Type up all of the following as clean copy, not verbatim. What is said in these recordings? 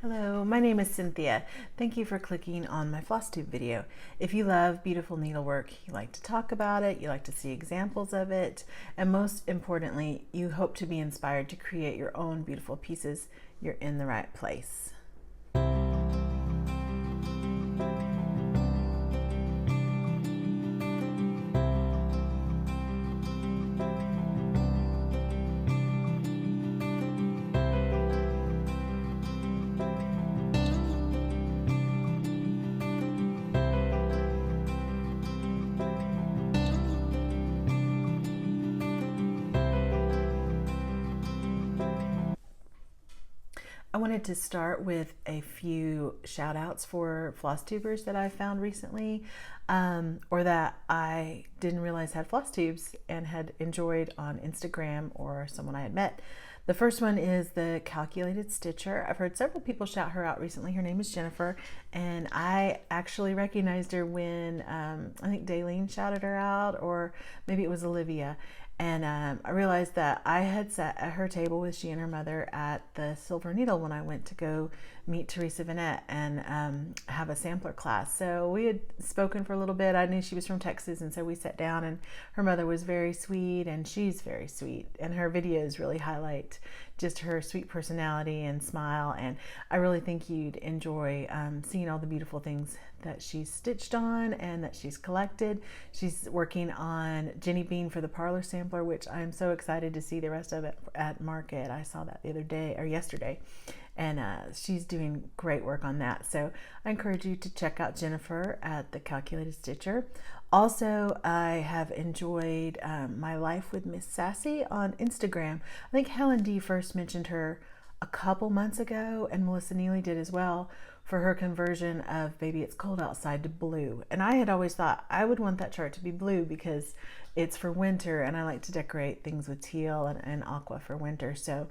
Hello, my name is Cynthia. Thank you for clicking on my Flosstube video. If you love beautiful needlework, you like to talk about it, you like to see examples of it, and most importantly, you hope to be inspired to create your own beautiful pieces, you're in the right place. I wanted to start with a few shout outs for Flosstubers that I found recently, or that I didn't realize had floss tubes and had enjoyed on Instagram or someone I had met. The first one is the Calculated Stitcher. I've heard several people shout her out recently. Her name is Jennifer, and I actually recognized her when I think Daylene shouted her out, or maybe it was Olivia. And I realized that I had sat at her table with she and her mother at the Silver Needle when I went to go meet Teresa Vanette and have a sampler class. So we had spoken for a little bit. I knew she was from Texas, and so we sat down, and her mother was very sweet, and she's very sweet. And her videos really highlight just her sweet personality and smile. And I really think you'd enjoy seeing all the beautiful things that she's stitched on and that she's collected. She's working on Jenny Bean for the parlor sampler, which I'm so excited to see the rest of it at market. I saw that the other day or yesterday, and she's doing great work on that. So I encourage you to check out Jennifer at the Calculated Stitcher. Also, I have enjoyed My Life with Miss Sassy on Instagram. I think Helen D first mentioned her a couple months ago, and Melissa Neely did as well, for her conversion of Baby It's Cold Outside to blue. And I had always thought I would want that chart to be blue because it's for winter, and I like to decorate things with teal and aqua for winter. So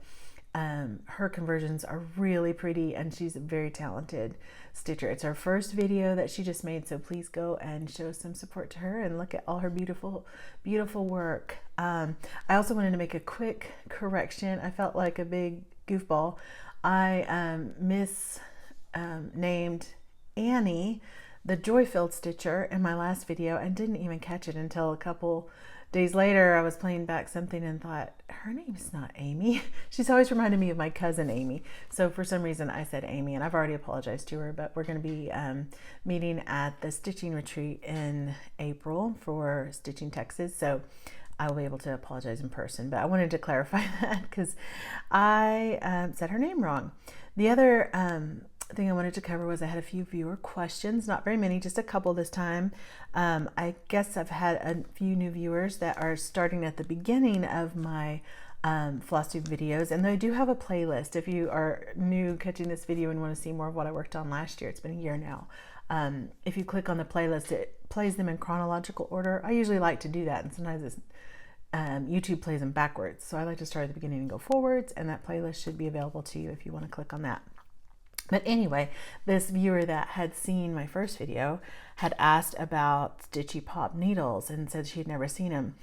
her conversions are really pretty, and she's a very talented stitcher. It's her first video that she just made, so please go and show some support to her and look at all her beautiful work. I also wanted to make a quick correction. I felt like a big goofball. I named Annie the Joy-Filled Stitcher in my last video and didn't even catch it until a couple days later. I was playing back something and thought, her name is not Amy. She's always reminded me of my cousin Amy. So for some reason I said Amy, and I've already apologized to her, but we're going to be meeting at the stitching retreat in April for Stitching Texas. So I will be able to apologize in person, but I wanted to clarify that because I said her name wrong. The other thing I wanted to cover was I had a few viewer questions, not very many, just a couple this time. I guess I've had a few new viewers that are starting at the beginning of my Flosstube videos, and I do have a playlist. If you are new catching this video and want to see more of what I worked on last year, it's been a year now. If you click on the playlist, it plays them in chronological order. I usually like to do that, and sometimes YouTube plays them backwards. So I like to start at the beginning and go forwards, and that playlist should be available to you if you want to click on that. But anyway, this viewer that had seen my first video had asked about Stitchy Pop needles and said she'd never seen them.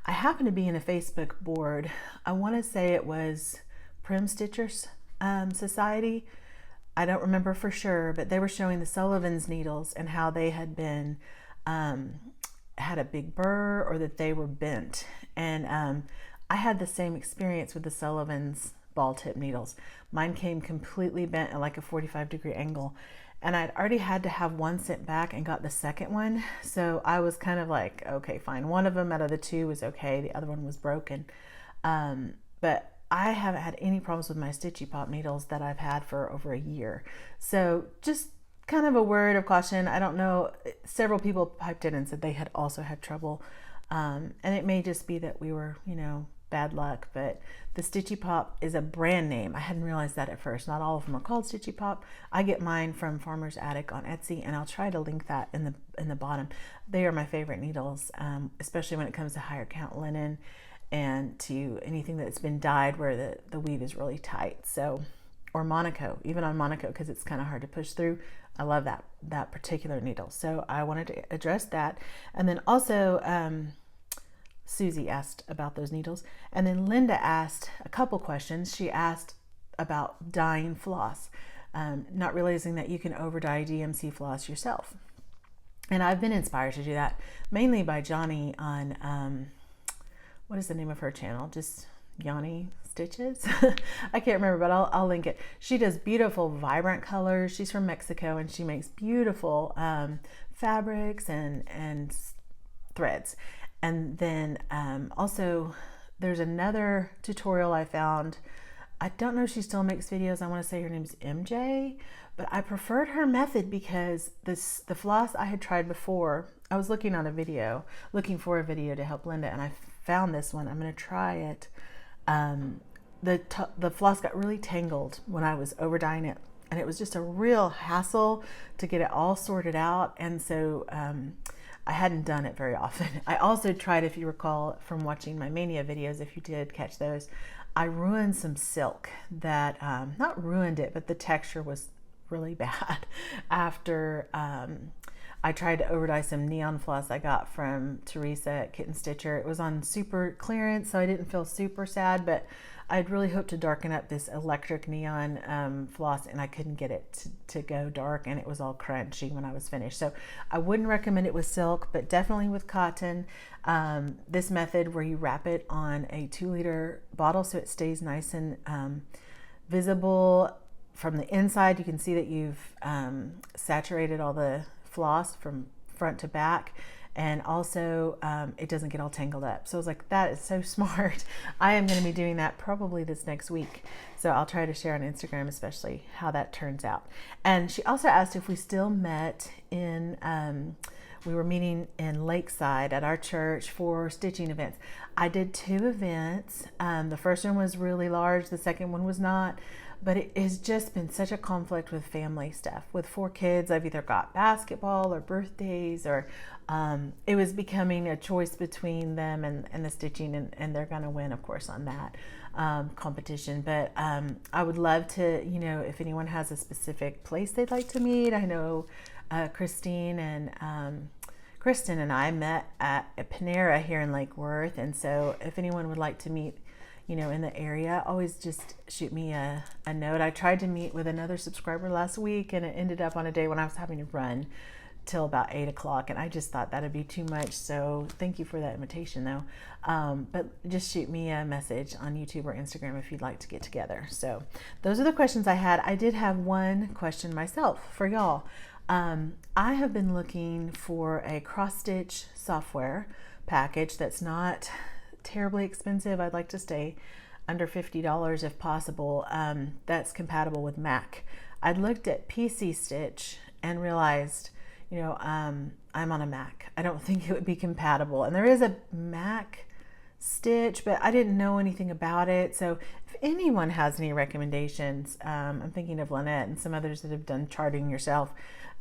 I happened to be in a Facebook board. I want to say it was Prim Stitchers Society. I don't remember for sure, but they were showing the Sullivan's needles and how they had been had a big burr, or that they were bent. And I had the same experience with the Sullivan's ball tip needles. Mine came completely bent at like a 45-degree angle, and I'd already had to have one sent back and got the second one. So I was kind of like, okay, fine. One of them out of the two was okay. The other one was broken. But I haven't had any problems with my Stitchy Pop needles that I've had for over a year. So just kind of a word of caution. I don't know. Several people piped in and said they had also had trouble. And it may just be that we were, bad luck, but the Stitchy Pop is a brand name. I hadn't realized that at first. Not all of them are called Stitchy Pop. I get mine from Farmer's Attic on Etsy, and I'll try to link that in the bottom. They are my favorite needles, especially when it comes to higher count linen and to anything that's been dyed where the weave is really tight. So, or Monaco, even on Monaco, because it's kind of hard to push through. I love that particular needle. So I wanted to address that. And then also, Susie asked about those needles, and then Linda asked a couple questions. She asked about dyeing floss. not realizing that you can over dye DMC floss yourself. And I've been inspired to do that mainly by Johnny on, what is the name of her channel? Just Yanni Stitches. I can't remember, but I'll link it. She does beautiful, vibrant colors. She's from Mexico, and she makes beautiful fabrics and threads. And then also there's another tutorial I found. I don't know if she still makes videos. I want to say her name's MJ, but I preferred her method because the floss I had tried before, I was looking for a video to help Linda, and I found this one. I'm going to try it. The floss got really tangled when I was over dyeing it, and it was just a real hassle to get it all sorted out. And so I hadn't done it very often. I also tried, if you recall from watching my Mania videos, if you did catch those, I ruined some silk that, not ruined it, but the texture was really bad after I tried to over dye some neon floss I got from Teresa at Kitten Stitcher. It was on super clearance, so I didn't feel super sad, but I'd really hoped to darken up this electric neon floss, and I couldn't get it to go dark, and it was all crunchy when I was finished. So I wouldn't recommend it with silk, but definitely with cotton. This method where you wrap it on a 2-liter bottle so it stays nice and visible from the inside. You can see that you've saturated all the floss from front to back, and also it doesn't get all tangled up. So I was like, that is so smart. I am going to be doing that probably this next week, so I'll try to share on Instagram especially how that turns out. And she also asked if we still met in we were meeting in Lakeside at our church for stitching events. I did 2 events. The first one was really large, the second one was not. But it has just been such a conflict with family stuff. With 4 kids, I've either got basketball or birthdays, or it was becoming a choice between them and the stitching, and they're going to win, of course, on that competition. But I would love to, if anyone has a specific place they'd like to meet. I know Kristen and I met at a Panera here in Lake Worth, and so if anyone would like to meet in the area, always just shoot me a note. I tried to meet with another subscriber last week, and it ended up on a day when I was having to run till about 8 o'clock, and I just thought that'd be too much. So thank you for that invitation though. But just shoot me a message on YouTube or Instagram if you'd like to get together. So those are the questions I had. I did have one question myself for y'all. I have been looking for a cross stitch software package that's not terribly expensive. I'd like to stay under $50 if possible. That's compatible with Mac. I'd looked at PC Stitch and realized, I'm on a Mac. I don't think it would be compatible. And there is a Mac Stitch, but I didn't know anything about it. So if anyone has any recommendations, I'm thinking of Lynette and some others that have done charting yourself.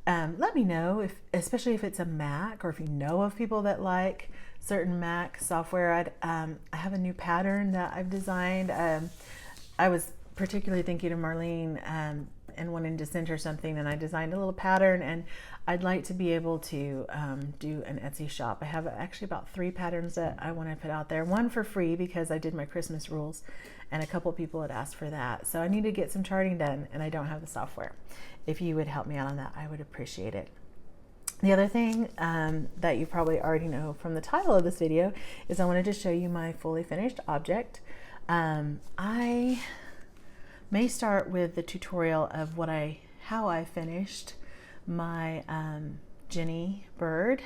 Let me know, especially if it's a Mac, or if you know of people that like certain Mac software. I have a new pattern that I've designed. I was particularly thinking of Marlene and wanting to send her something, and I designed a little pattern, and I'd like to be able to do an Etsy shop. I have actually about 3 patterns that I want to put out there. One for free because I did my Christmas rules, and a couple people had asked for that. So I need to get some charting done, and I don't have the software. If you would help me out on that, I would appreciate it. The other thing that you probably already know from the title of this video is I wanted to show you my fully finished object. I may start with the tutorial of how I finished my Jenny bird.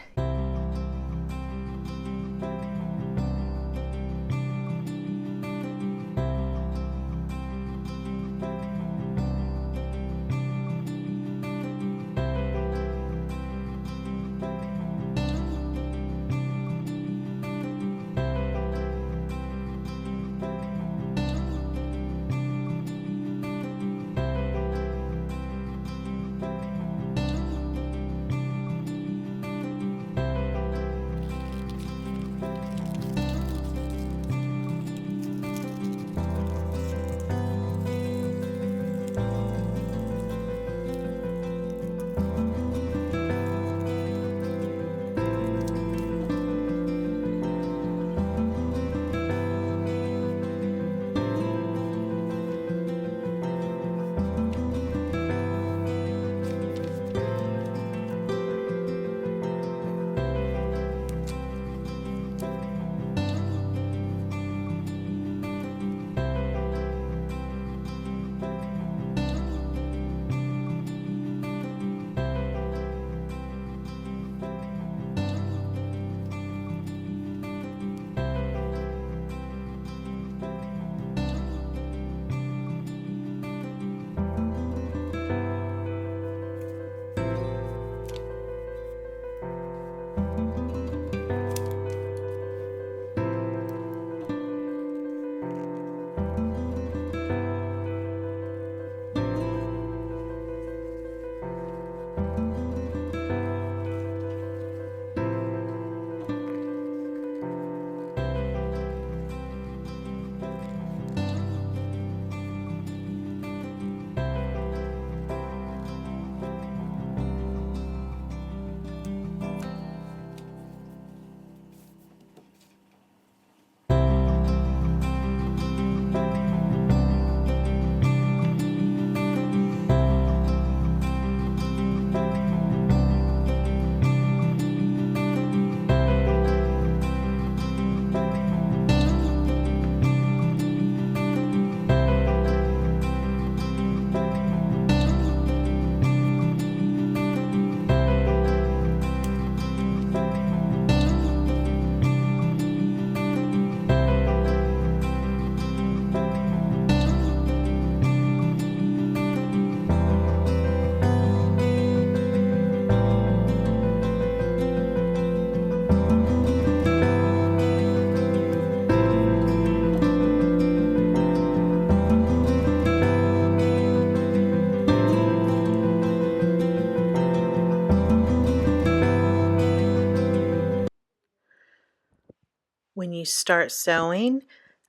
you start sewing,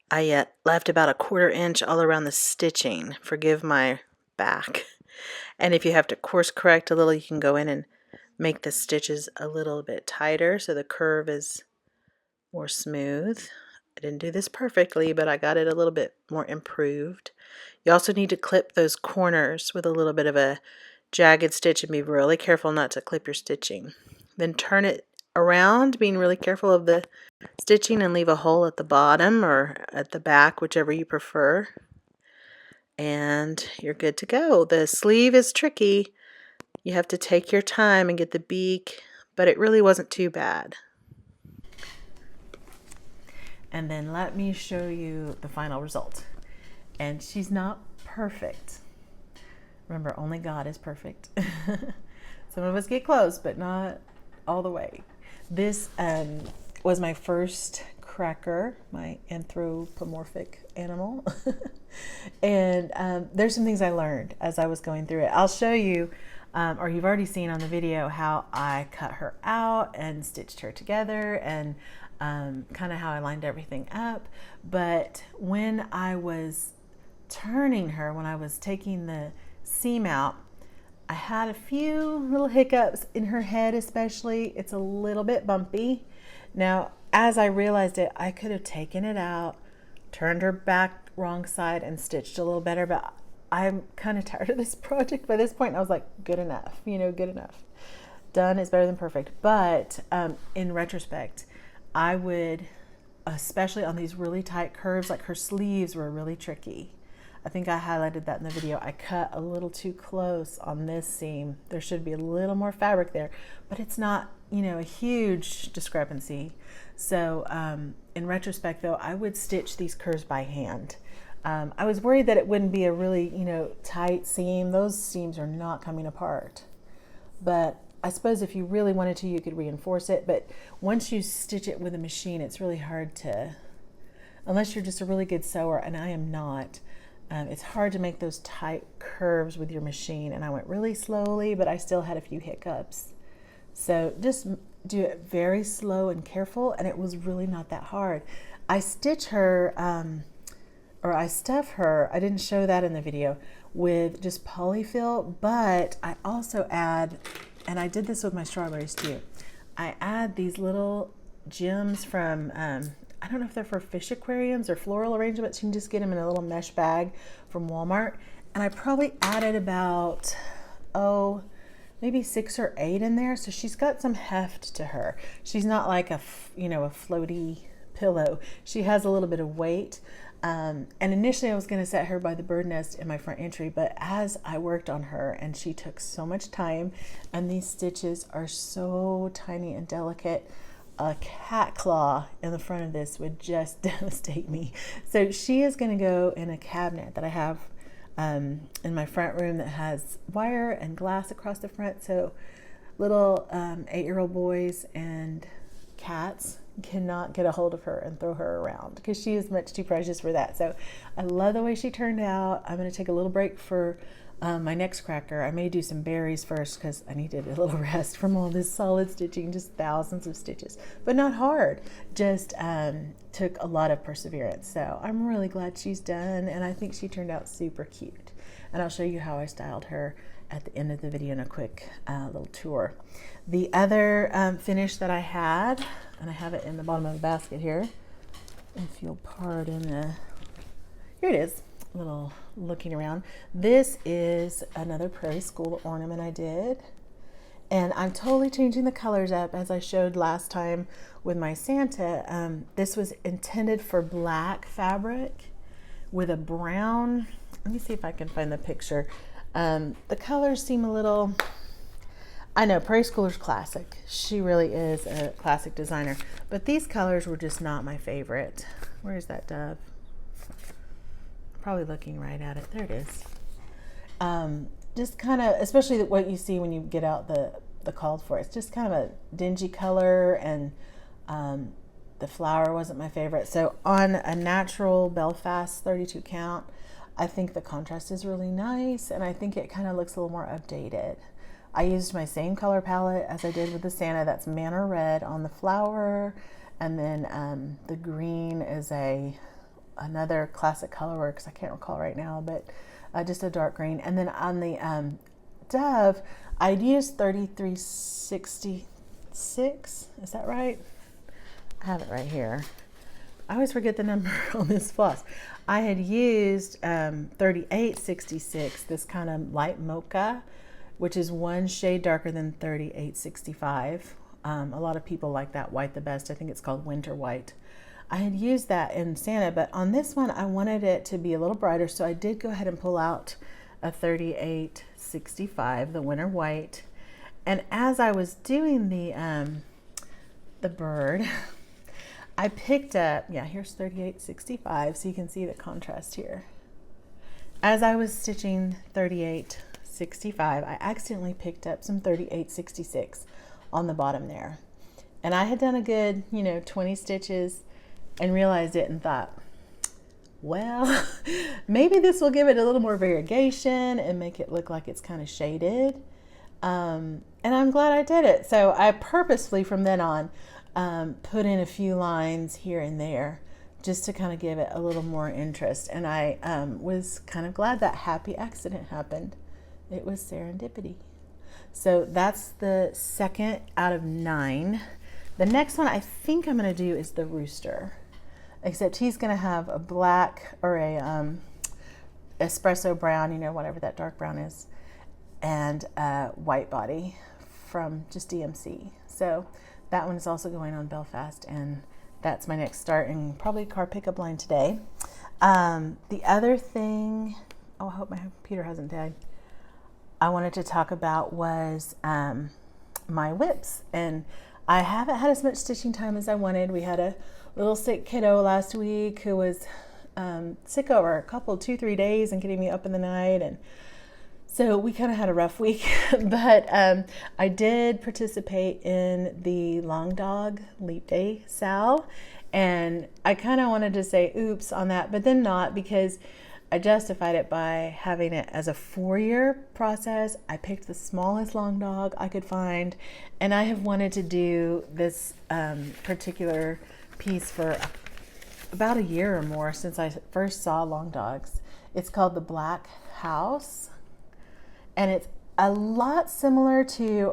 I left about a 1/4 inch all around the stitching. Forgive my back. And if you have to course correct a little, you can go in and make the stitches a little bit tighter so the curve is more smooth. I didn't do this perfectly, but I got it a little bit more improved. You also need to clip those corners with a little bit of a jagged stitch and be really careful not to clip your stitching. Then turn it around, being really careful of the stitching, and leave a hole at the bottom or at the back, whichever you prefer. And you're good to go. The sleeve is tricky. You have to take your time and get the beak, but it really wasn't too bad. And then let me show you the final result. And she's not perfect. Remember, only God is perfect. Some of us get close, but not all the way. This was my first cracker, my anthropomorphic animal. And there's some things I learned as I was going through it. I'll show you, or you've already seen on the video, how I cut her out and stitched her together, and kind of how I lined everything up. But when I was turning her, when I was taking the seam out, I had a few little hiccups in her head, especially. It's a little bit bumpy. Now, as I realized it, I could have taken it out, turned her back wrong side, and stitched a little better, but I'm kind of tired of this project by this point. I was like, good enough, you know, good enough. Done is better than perfect. But in retrospect, I would, especially on these really tight curves, like her sleeves were really tricky. I think I highlighted that in the video. I cut a little too close on this seam. There should be a little more fabric there, but it's not, you know, a huge discrepancy. So in retrospect though, I would stitch these curves by hand. I was worried that it wouldn't be a really, you know, tight seam. Those seams are not coming apart. But I suppose if you really wanted to, you could reinforce it. But once you stitch it with a machine, it's really hard to, unless you're just a really good sewer, and I am not. It's hard to make those tight curves with your machine, and I went really slowly, but I still had a few hiccups. So just do it very slow and careful, and it was really not that hard. I stitch her, or I stuff her, I didn't show that in the video, with just polyfill, but I also add, and I did this with my strawberries too, I add these little gems from, I don't know if they're for fish aquariums or floral arrangements. You can just get them in a little mesh bag from Walmart. And I probably added about, maybe 6 or 8 in there. So she's got some heft to her. She's not like a, you know, a floaty pillow. She has a little bit of weight. And initially I was going to set her by the bird nest in my front entry, but as I worked on her, and she took so much time, and these stitches are so tiny and delicate, a cat claw in the front of this would just devastate me. So she is going to go in a cabinet that I have in my front room that has wire and glass across the front, so little 8-year-old boys and cats cannot get a hold of her and throw her around, because she is much too precious for that. So I love the way she turned out. I'm going to take a little break for my next cracker. I may do some berries first because I needed a little rest from all this solid stitching, just thousands of stitches, but not hard, just took a lot of perseverance. So I'm really glad she's done, and I think she turned out super cute. And I'll show you how I styled her at the end of the video in a quick little tour. The other finish that I had, and I have it in the bottom of the basket here, if you'll pardon, here it is. Little looking around. This is another Prairie School ornament I did, and I'm totally changing the colors up as I showed last time with my Santa. This was intended for black fabric with a brown, let me see if I can find the picture. The colors seem a little, I know Prairie Schooler's classic. She really is a classic designer, but these colors were just not my favorite. Where is that dove? Probably looking right at it. There it is. Just kind of, especially what you see when you get out the called for. It's just kind of a dingy color, and the flower wasn't my favorite. So on a Natural Belfast 32 count, I think the contrast is really nice, and I think it kind of looks a little more updated. I used my same color palette as I did with the Santa. That's Manor Red on the flower, And then the green is another classic Colorworks. I can't recall right now, but just a dark green. And then on the dove, I'd used 3366. Is that right? I have it right here. I always forget the number on this floss. I had used 3866, this kind of light mocha, which is one shade darker than 3865. A lot of people like that white the best. I think it's called winter white. I had used that in Santa, but on this one I wanted it to be a little brighter, so I did go ahead and pull out a 3865, the winter white. And as I was doing the bird, I picked up, yeah, here's 3865, so you can see the contrast here. As I was stitching 3865, I accidentally picked up some 3866 on the bottom there. And I had done a good, 20 stitches and realized it and thought, well, maybe this will give it a little more variegation and make it look like it's kind of shaded. And I'm glad I did it. So I purposefully, from then on, put in a few lines here and there just to kind of give it a little more interest. And I was kind of glad that happy accident happened. It was serendipity. So that's the second out of 9. The next one I think I'm going to do is the rooster, except he's going to have a black or a espresso brown, whatever that dark brown is, and a white body from just DMC. So that one is also going on Belfast, and that's my next start, and probably car pickup line today. The other thing, I hope my computer hasn't died, I wanted to talk about was my whips. And I haven't had as much stitching time as I wanted. We had a little sick kiddo last week who was sick over a couple, 2-3 days and getting me up in the night. And so we kind of had a rough week, but I did participate in the Long Dog Leap Day Sal, and I kind of wanted to say oops on that, but then not, because I justified it by having it as a 4-year process. I picked the smallest long dog I could find, and I have wanted to do this particular piece for about a year or more since I first saw long dogs. It's called the Black House. And it's a lot similar to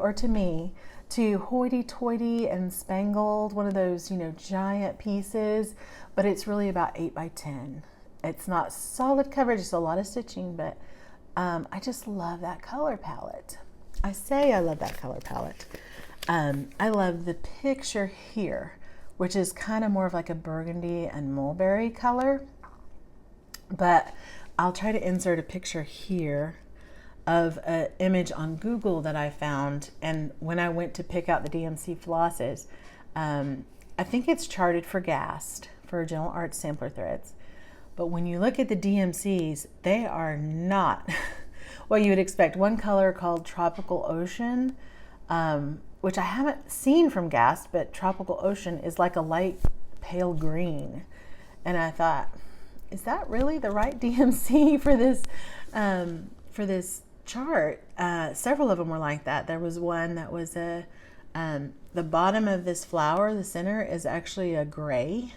hoity-toity and spangled, one of those, giant pieces, but it's really about 8 by 10. It's not solid coverage, it's a lot of stitching, but I just love that color palette. I say I love that color palette. I love the picture here, which is kind of more of like a burgundy and mulberry color, but I'll try to insert a picture here of an image on Google that I found. And when I went to pick out the DMC flosses, I think it's charted for GAST, for Gentle Arts Sampler Threads. But when you look at the DMCs, they are not what you would expect. One color called Tropical Ocean, which I haven't seen from GAST, but Tropical Ocean is like a light pale green. And I thought, is that really the right DMC for this chart? Several of them were like that. There was one that was the bottom of this flower, the center, is actually a gray,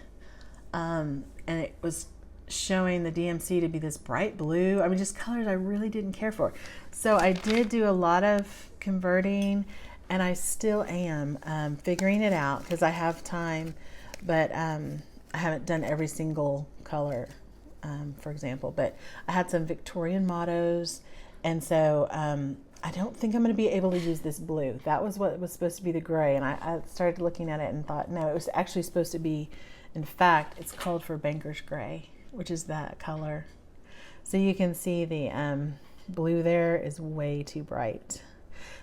and it was showing the DMC to be this bright blue. I mean, just colors I really didn't care for. So I did do a lot of converting, and I still am figuring it out because I have time, but I haven't done every single color, for example. But I had some Victorian mottos, and so I don't think I'm going to be able to use this blue. That was what was supposed to be the gray, and I started looking at it and thought, no, it was actually supposed to be, in fact, it's called for Banker's Gray, which is that color. So you can see the blue there is way too bright.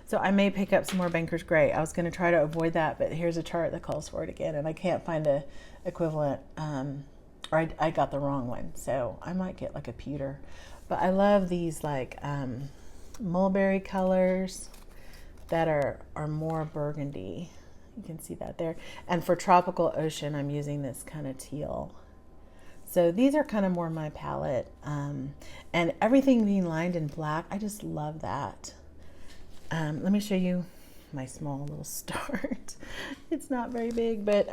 So I may pick up some more Banker's Gray. I was going to try to avoid that, but here's a chart that calls for it again, and I can't find a equivalent, or I got the wrong one. So I might get like a pewter. But I love these like mulberry colors that are more burgundy. You can see that there. And for Tropical Ocean, I'm using this kind of teal. So these are kind of more my palette. And everything being lined in black, I just love that. Let me show you my small little start. It's not very big, but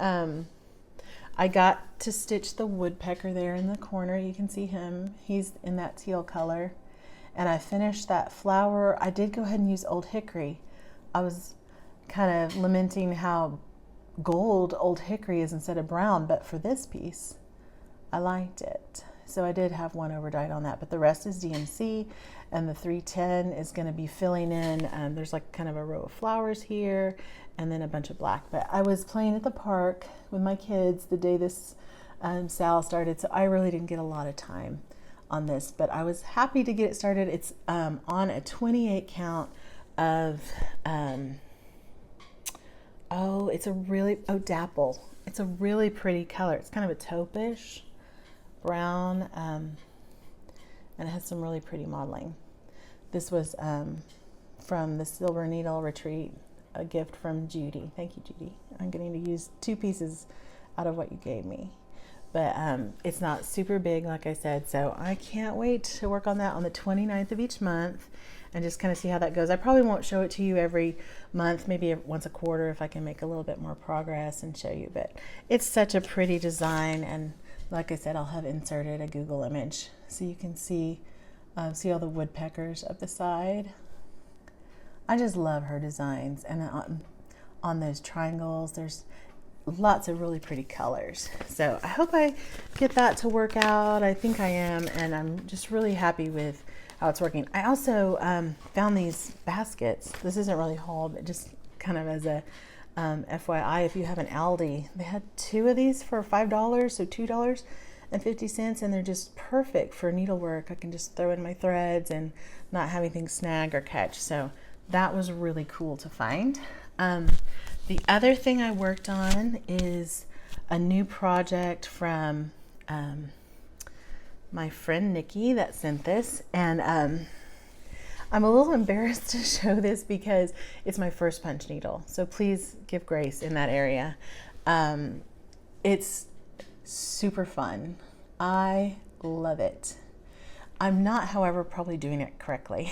I got to stitch the woodpecker there in the corner. You can see him. He's in that teal color. And I finished that flower. I did go ahead and use old hickory. I was kind of lamenting how gold old hickory is instead of brown, but for this piece, I liked it. So I did have one overdyed on that, but the rest is DMC, and the 310 is going to be filling in. There's like kind of a row of flowers here and then a bunch of black. But I was playing at the park with my kids the day this sale started, so I really didn't get a lot of time on this, but I was happy to get it started. It's on a 28 count of, dapple. It's a really pretty color. It's kind of a taupe-ish brown, and it has some really pretty modeling. This was from the Silver Needle Retreat, a gift from Judy. Thank you, Judy. I'm getting to use 2 pieces out of what you gave me. But it's not super big, like I said, so I can't wait to work on that on the 29th of each month and just kind of see how that goes. I probably won't show it to you every month, maybe once a quarter if I can make a little bit more progress and show you. But it's such a pretty design, and like I said, I'll have inserted a Google image so you can see all the woodpeckers up the side. I just love her designs, and on those triangles, there's lots of really pretty colors. So I hope I get that to work out. I think I am, and I'm just really happy with how it's working. I also found these baskets. This isn't really hauled, but just kind of as a FYI, if you have an Aldi, they had 2 of these for $5, so $2.50, and they're just perfect for needlework. I can just throw in my threads and not have anything snag or catch. So that was really cool to find. The other thing I worked on is a new project from my friend Nikki that sent this, and I'm a little embarrassed to show this because it's my first punch needle, so please give grace in that area. It's super fun. I love it. I'm not, however, probably doing it correctly.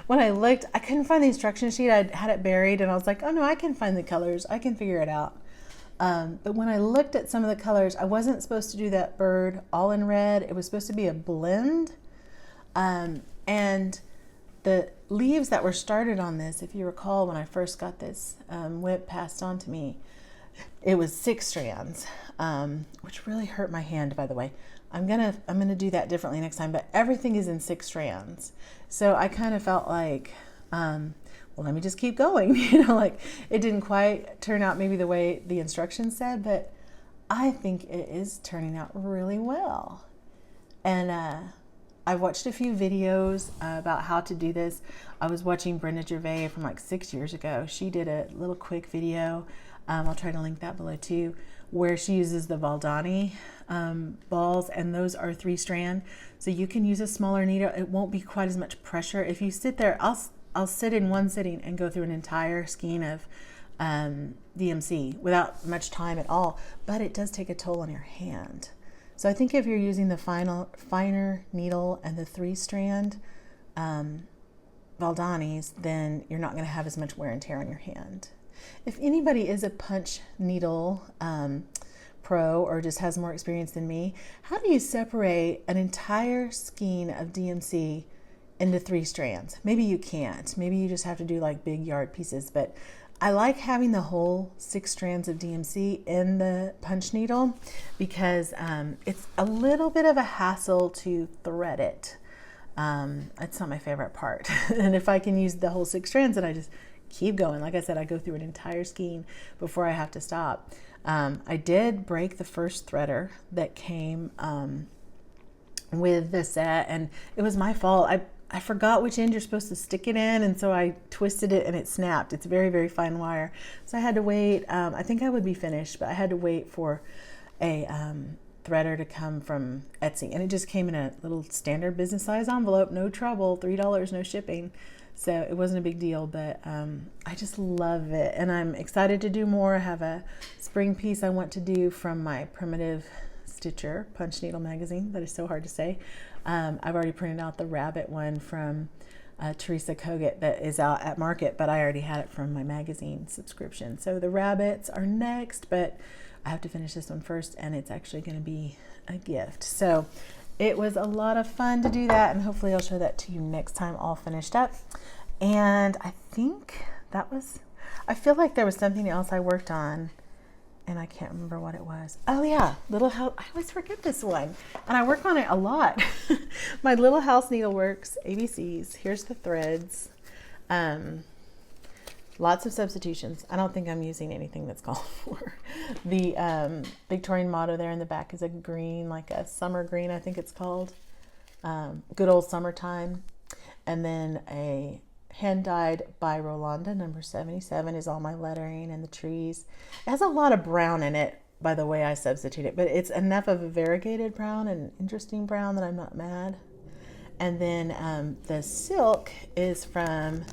When I looked, I couldn't find the instruction sheet. I had it buried, and I was like, oh no, I can find the colors. I can figure it out. But when I looked at some of the colors, I wasn't supposed to do that bird all in red. It was supposed to be a blend. And the leaves that were started on this, if you recall, when I first got this whip passed on to me, it was 6 strands, which really hurt my hand, by the way. I'm gonna do that differently next time, but everything is in 6 strands. So I kind of felt like, well, let me just keep going. Like it didn't quite turn out maybe the way the instructions said, but I think it is turning out really well. And I've watched a few videos about how to do this. I was watching Brenda Gervais from like 6 years ago. She did a little quick video. I'll try to link that below too, where she uses the Valdani balls, and those are 3 strand. So you can use a smaller needle. It won't be quite as much pressure. If you sit there, I'll sit in one sitting and go through an entire skein of DMC without much time at all, but it does take a toll on your hand. So I think if you're using the finer needle and the 3 strand Valdanis, then you're not going to have as much wear and tear on your hand. If anybody is a punch needle pro or just has more experience than me, how do you separate an entire skein of DMC into 3 strands? Maybe you can't. Maybe you just have to do like big yard pieces, but I like having the whole 6 strands of DMC in the punch needle because it's a little bit of a hassle to thread it. It's not my favorite part. And if I can use the whole 6 strands, then I just keep going. Like I said, I go through an entire skein before I have to stop. I did break the first threader that came with the set, and it was my fault. I forgot which end you're supposed to stick it in, and so I twisted it and it snapped. It's very, very fine wire. So I had to wait. I think I would be finished, but I had to wait for a threader to come from Etsy, and it just came in a little standard business size envelope, no trouble, $3, no shipping. So it wasn't a big deal, but I just love it, and I'm excited to do more. I have a spring piece I want to do from my Primitive Stitcher punch needle magazine. That is so hard to say. I've already printed out the rabbit one from Teresa Kogut that is out at market, but I already had it from my magazine subscription. So the rabbits are next, but I have to finish this one first, and it's actually going to be a gift. So it was a lot of fun to do that, and hopefully I'll show that to you next time all finished up. And I think that was, I feel like there was something else I worked on, and I can't remember what it was. Oh yeah, Little House, I always forget this one, and I work on it a lot. My Little House Needleworks, ABCs, here's the threads. Lots of substitutions. I don't think I'm using anything that's called for. The Victorian motto there in the back is a green, like a summer green, I think it's called. Good old summertime. And then a hand-dyed by Rolanda, number 77 is all my lettering and the trees. It has a lot of brown in it, by the way I substitute it, but it's enough of a variegated brown and interesting brown that I'm not mad. And then the silk is from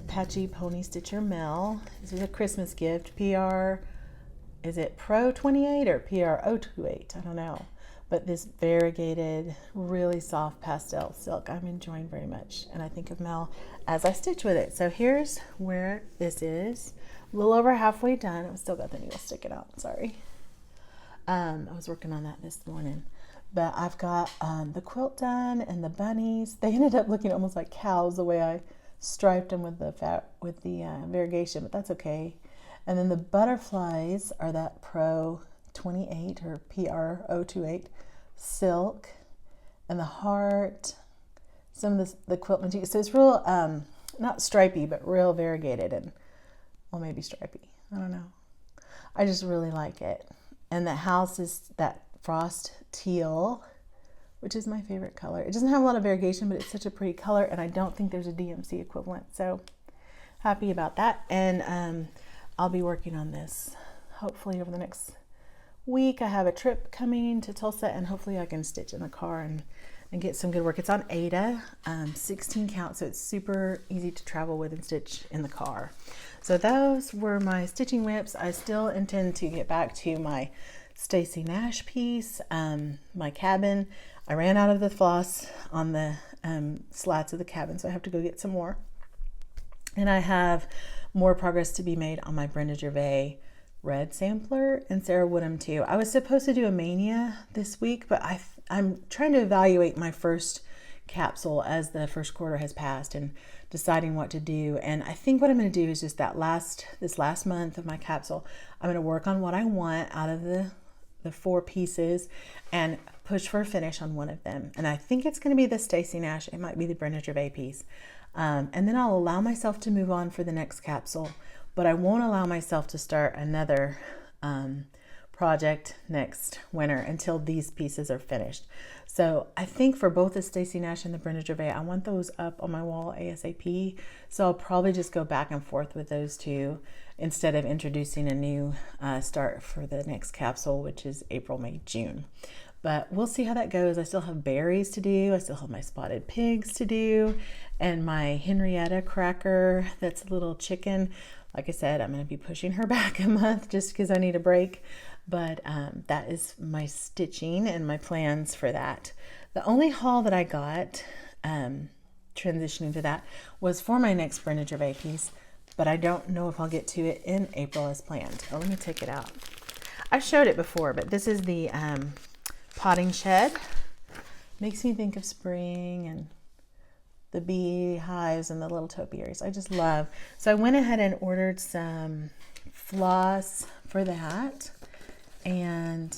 Patchy Pony Stitcher Mel. This is a Christmas gift. Is it Pro 28 or PRO 28? I don't know. But this variegated, really soft pastel silk I'm enjoying very much. And I think of Mel as I stitch with it. So here's where this is. A little over halfway done. I've still got the needle sticking out. Sorry. I was working on that this morning. But I've got the quilt done and the bunnies. They ended up looking almost like cows the way I striped them with the variegation, but that's okay. And then the butterflies are that Pro 28 or PRO 28 silk, and the heart, some of the quilt material. So it's real, not stripy, but real variegated, and well, maybe stripy. I don't know. I just really like it. And the house is that frost teal, which is my favorite color. It doesn't have a lot of variegation, but it's such a pretty color, and I don't think there's a DMC equivalent, so happy about that. And I'll be working on this hopefully over the next week. I have a trip coming to Tulsa, and hopefully I can stitch in the car and get some good work. It's on Aida, 16 count, so it's super easy to travel with and stitch in the car. So those were my stitching whips. I still intend to get back to my Stacy Nash piece, my cabin. I ran out of the floss on the slats of the cabin, so I have to go get some more. And I have more progress to be made on my Brenda Gervais red sampler and Sarah Woodham too. I was supposed to do a mania this week, but I'm trying to evaluate my first capsule as the first quarter has passed and deciding what to do. And I think what I'm going to do is just this last month of my capsule, I'm going to work on what I want out of the 4 pieces and push for a finish on one of them. And I think it's going to be the Stacy Nash. It might be the Brenda Gervais piece. And then I'll allow myself to move on for the next capsule, but I won't allow myself to start another project next winter until these pieces are finished. So I think for both the Stacy Nash and the Brenda Gervais, I want those up on my wall ASAP. So I'll probably just go back and forth with those two instead of introducing a new start for the next capsule, which is April, May, June. But we'll see how that goes. I still have berries to do. I still have my spotted pigs to do, and my Henrietta cracker that's a little chicken. Like I said, I'm going to be pushing her back a month just because I need a break. But that is my stitching and my plans for that. The only haul that I got, transitioning to that, was for my next Brenda Gervais piece, but I don't know if I'll get to it in April as planned. Oh, let me take it out. I've showed it before, but this is the potting shed. Makes me think of spring and the bee hives and the little topiaries. I just love. So I went ahead and ordered some floss for that. And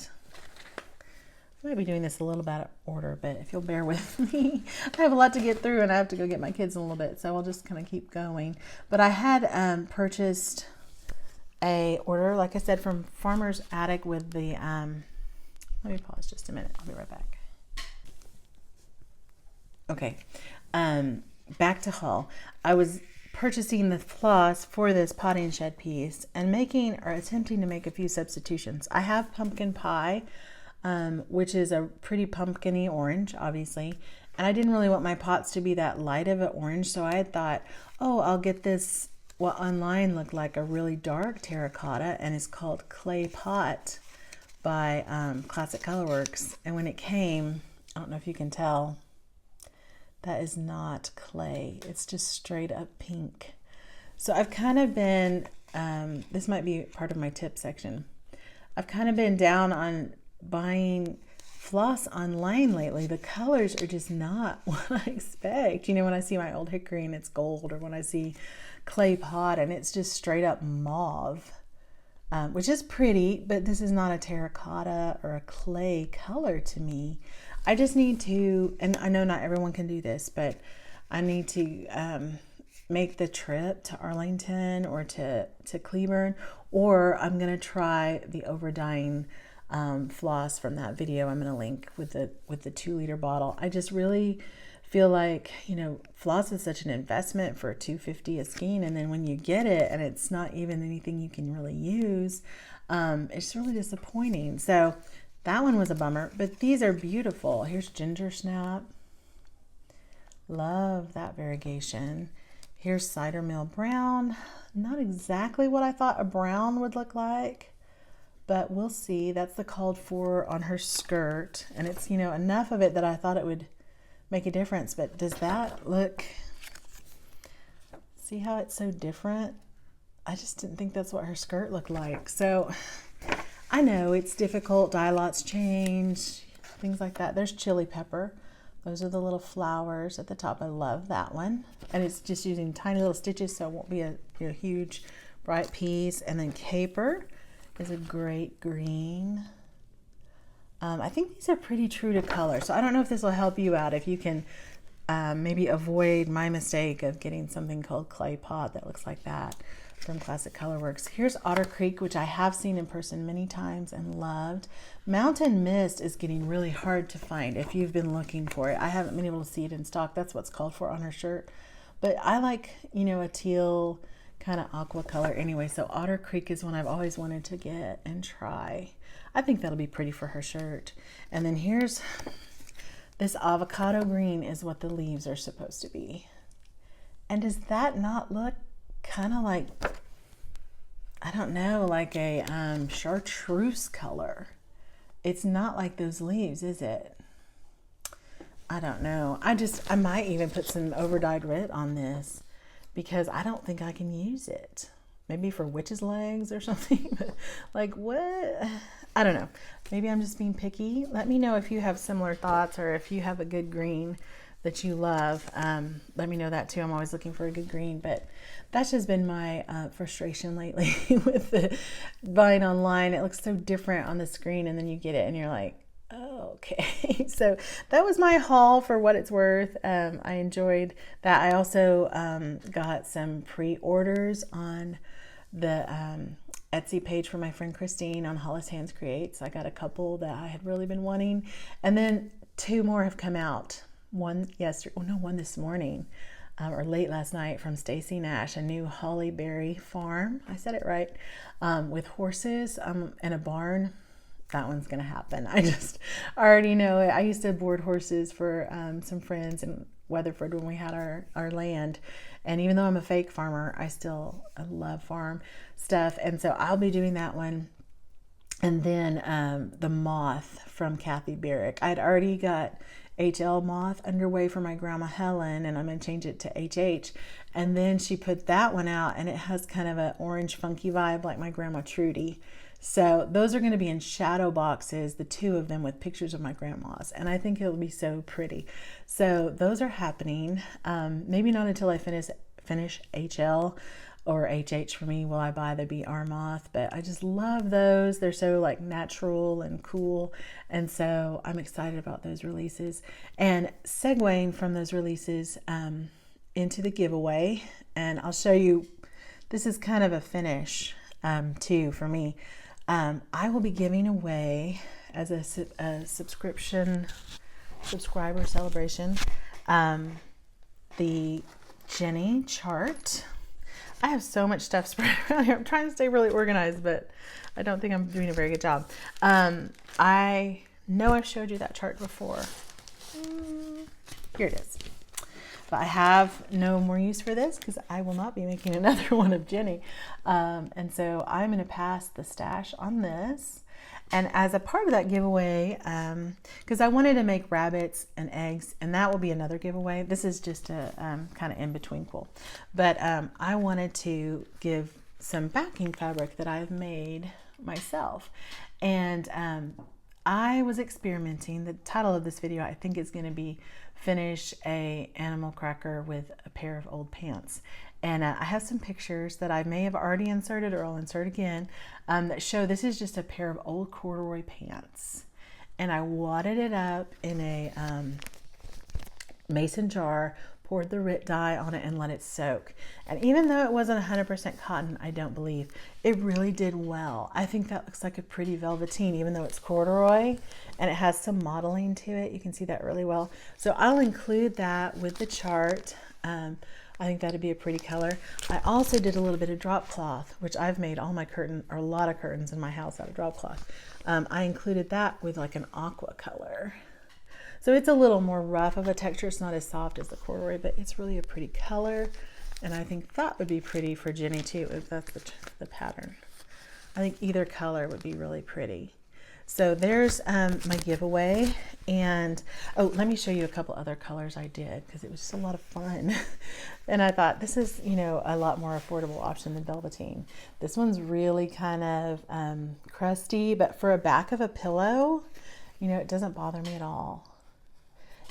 I might be doing this a little bit out of order, but if you'll bear with me, I have a lot to get through and I have to go get my kids in a little bit. So I'll just kind of keep going. But I had purchased a order, like I said, from Farmer's Attic with the, let me pause just a minute. I'll be right back. Okay. Back to haul. I was purchasing the floss for this potting shed piece and attempting to make a few substitutions. I have pumpkin pie, which is a pretty pumpkin-y orange, obviously, and I didn't really want my pots to be that light of an orange, so I had thought, oh, I'll get this, what online looked like a really dark terracotta, and it's called Clay Pot by Classic Colorworks. And when it came, I don't know if you can tell, that is not clay. It's just straight up pink. So I've kind of been, this might be part of my tip section. I've kind of been down on buying floss online lately. The colors are just not what I expect. You know, when I see my old hickory and it's gold, or when I see clay pot and it's just straight up mauve, which is pretty, but this is not a terracotta or a clay color to me. I just need to, and I know not everyone can do this, but I need to make the trip to Arlington or to Cleburne, or I'm going to try the overdying floss from that video I'm going to link with the 2-liter bottle. I just really feel like, you know, floss is such an investment for $2.50 a skein, and then when you get it and it's not even anything you can really use, it's really disappointing. So that one was a bummer, but these are beautiful. Here's ginger snap. Love that variegation. Here's cider mill brown. Not exactly what I thought a brown would look like, but we'll see. That's the called for on her skirt, and it's, you know, enough of it that I thought it would make a difference. But does that look, see how it's so different? I just didn't think that's what her skirt looked like. So I know it's difficult, dye lots change, things like that. There's chili pepper. Those are the little flowers at the top. I love that one. And it's just using tiny little stitches, so it won't be a huge bright piece. And then caper is a great green. I think these are pretty true to color. So I don't know if this will help you out, if you can maybe avoid my mistake of getting something called clay pot that looks like that from Classic Colorworks. Here's Otter Creek, which I have seen in person many times and loved. Mountain Mist is getting really hard to find if you've been looking for it. I haven't been able to see it in stock. That's what's called for on her shirt. But I like, you know, a teal kind of aqua color anyway. So Otter Creek is one I've always wanted to get and try. I think that'll be pretty for her shirt. And then here's this avocado green is what the leaves are supposed to be. And does that not look kind of like, I don't know, like a chartreuse color? It's not like those leaves, is it? I don't know. I might even put some overdyed red on this, because I don't think I can use it. Maybe for witch's legs or something. Like, what? I don't know. Maybe I'm just being picky. Let me know if you have similar thoughts, or if you have a good green that you love. Let me know that too. I'm always looking for a good green, but that's just been my frustration lately with the buying online. It looks so different on the screen, and then you get it and you're like, oh, okay. So that was my haul for what it's worth. I enjoyed that. I also got some pre-orders on the Etsy page for my friend Christine on Hollis Hands Creates. I got a couple that I had really been wanting, and then 2 more have come out. One this morning, or late last night, from Stacy Nash, a new holly berry farm. I said it right, with horses and a barn. That one's gonna happen. I already know it. I used to board horses for some friends in Weatherford when we had our land, and even though I'm a fake farmer, I love farm stuff, and so I'll be doing that one. And then the moth from Kathy Barrick. I'd already got HL moth underway for my grandma Helen, and I'm going to change it to HH. And then she put that one out, and it has kind of an orange funky vibe like my grandma Trudy. So those are going to be in shadow boxes, the 2 of them with pictures of my grandmas, and I think it'll be so pretty. So those are happening. Maybe not until I finish HL, or HH for me will I buy the BR moth, but I just love those. They're so like natural and cool, and so I'm excited about those releases. And segueing from those releases into the giveaway, and I'll show you, this is kind of a finish too for me. I will be giving away, as a subscriber celebration, the Jenny chart. I have so much stuff spread around here. I'm trying to stay really organized, but I don't think I'm doing a very good job. I know I've showed you that chart before. Here it is. But I have no more use for this because I will not be making another one of Jenny. And so I'm going to pass the stash on this. And as a part of that giveaway, because I wanted to make rabbits and eggs, and that will be another giveaway. This is just a kind of in-between pool. But I wanted to give some backing fabric that I've made myself. And I was experimenting. The title of this video, I think, is going to be Finish a Animal Cracker with a Pair of Old Pants. And I have some pictures that I may have already inserted, or I'll insert again, that show this is just a pair of old corduroy pants. And I wadded it up in a mason jar, poured the RIT dye on it, and let it soak. And even though it wasn't 100% cotton, I don't believe, it really did well. I think that looks like a pretty velveteen, even though it's corduroy and it has some modeling to it. You can see that really well. So I'll include that with the chart. I think that'd be a pretty color. I also did a little bit of drop cloth, which I've made all my curtain, or a lot of curtains in my house out of drop cloth. I included that with like an aqua color. So it's a little more rough of a texture. It's not as soft as the corduroy, but it's really a pretty color. And I think that would be pretty for Jenny too, if that's the pattern. I think either color would be really pretty. So there's my giveaway. And oh, let me show you a couple other colors I did, because it was just a lot of fun. And I thought this is, you know, a lot more affordable option than velveteen. This one's really kind of crusty, but for a back of a pillow, you know, it doesn't bother me at all.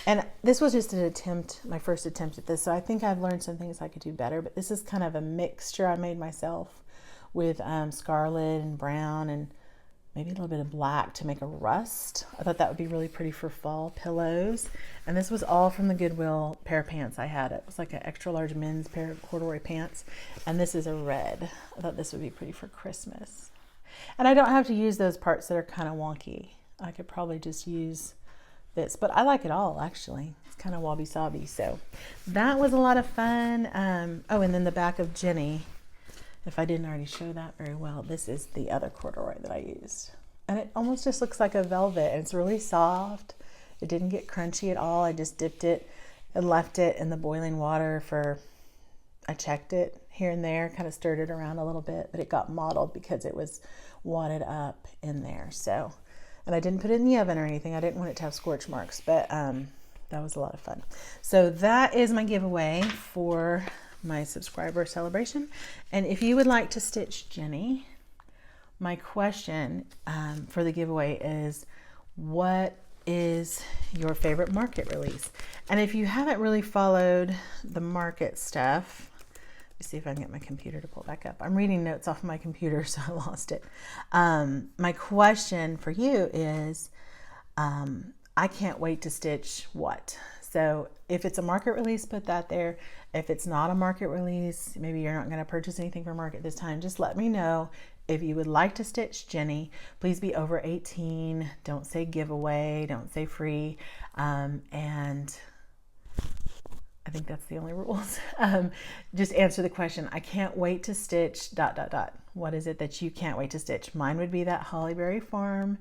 And this was just an attempt, my first attempt at this, so I think I've learned some things I could do better, but this is kind of a mixture I made myself with scarlet and brown and maybe a little bit of black to make a rust. I thought that would be really pretty for fall pillows. And this was all from the Goodwill pair of pants I had. It was like an extra large men's pair of corduroy pants. And this is a red. I thought this would be pretty for Christmas. And I don't have to use those parts that are kind of wonky. I could probably just use this, but I like it all actually. It's kind of wabi-sabi. So that was a lot of fun. Oh, and then the back of Jenny, if I didn't already show that very well, this is the other corduroy that I used. And it almost just looks like a velvet, and it's really soft. It didn't get crunchy at all. I just dipped it and left it in the boiling water for, I checked it here and there, kind of stirred it around a little bit, but it got mottled because it was wadded up in there. So, and I didn't put it in the oven or anything. I didn't want it to have scorch marks, but that was a lot of fun. So that is my giveaway for my subscriber celebration. And if you would like to stitch Jenny, my question for the giveaway is, what is your favorite market release? And if you haven't really followed the market stuff, let's see if I can get my computer to pull back up. I'm reading notes off my computer, so I lost it. My question for you is, I can't wait to stitch what? So if it's a market release, put that there. If it's not a market release, maybe you're not going to purchase anything for market this time, just let me know. If you would like to stitch Jenny, please be over 18. Don't say giveaway, don't say free. And I think that's the only rules. Just answer the question. I can't wait to stitch ... What is it that you can't wait to stitch? Mine would be that Hollyberry Farm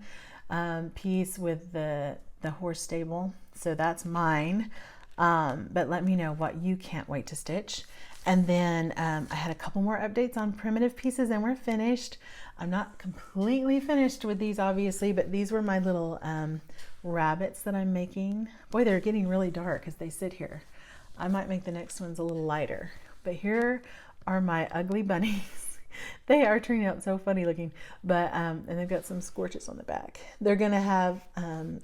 piece with the horse stable. So that's mine. But let me know what you can't wait to stitch. And then I had a couple more updates on primitive pieces, and we're finished. I'm not completely finished with these, obviously, but these were my little rabbits that I'm making. Boy, they're getting really dark as they sit here. I might make the next ones a little lighter. But here are my ugly bunnies. They are turning out so funny looking, but and they've got some scorches on the back. They're gonna have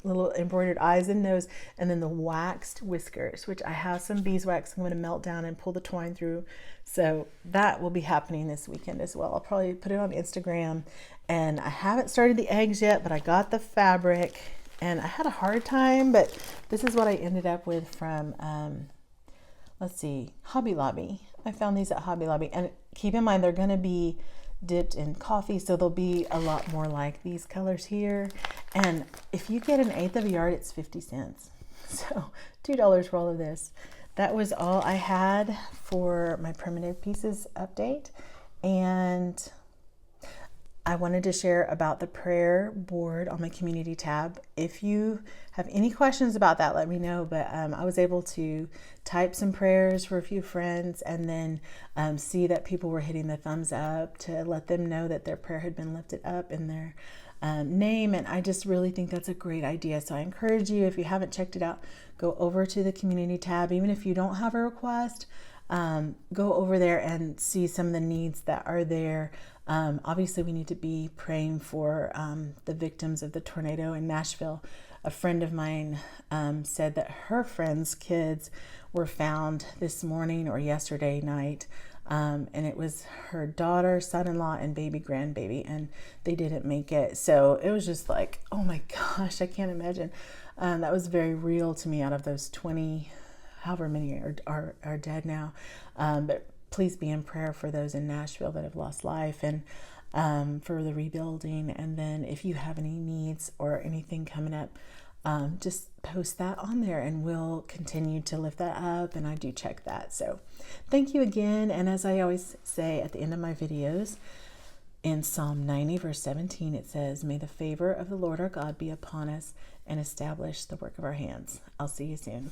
little embroidered eyes and nose, and then the waxed whiskers, which I have some beeswax I'm gonna melt down and pull the twine through. So that will be happening this weekend as well. I'll probably put it on Instagram. And I haven't started the eggs yet, but I got the fabric, and I had a hard time, but this is what I ended up with from let's see, Hobby Lobby. I found these at Hobby Lobby, and keep in mind they're going to be dipped in coffee, so they'll be a lot more like these colors here. And if you get 1/8 of a yard, it's 50 cents. So $2 for all of this. That was all I had for my primitive pieces update. And I wanted to share about the prayer board on my community tab. If you have any questions about that, let me know. But I was able to type some prayers for a few friends, and then see that people were hitting the thumbs up to let them know that their prayer had been lifted up in their name. And I just really think that's a great idea. So I encourage you, if you haven't checked it out, go over to the community tab. Even if you don't have a request, go over there and see some of the needs that are there. Obviously, we need to be praying for the victims of the tornado in Nashville. A friend of mine said that her friend's kids were found this morning or yesterday night. And it was her daughter, son-in-law, and baby grandbaby, and they didn't make it. So it was just like, oh my gosh, I can't imagine. That was very real to me. Out of those 20, however many are dead now. But please be in prayer for those in Nashville that have lost life, and for the rebuilding. And then if you have any needs or anything coming up, just post that on there and we'll continue to lift that up, and I do check that. So thank you again. And as I always say at the end of my videos, in Psalm 90 verse 17, it says, "May the favor of the Lord our God be upon us and establish the work of our hands." I'll see you soon.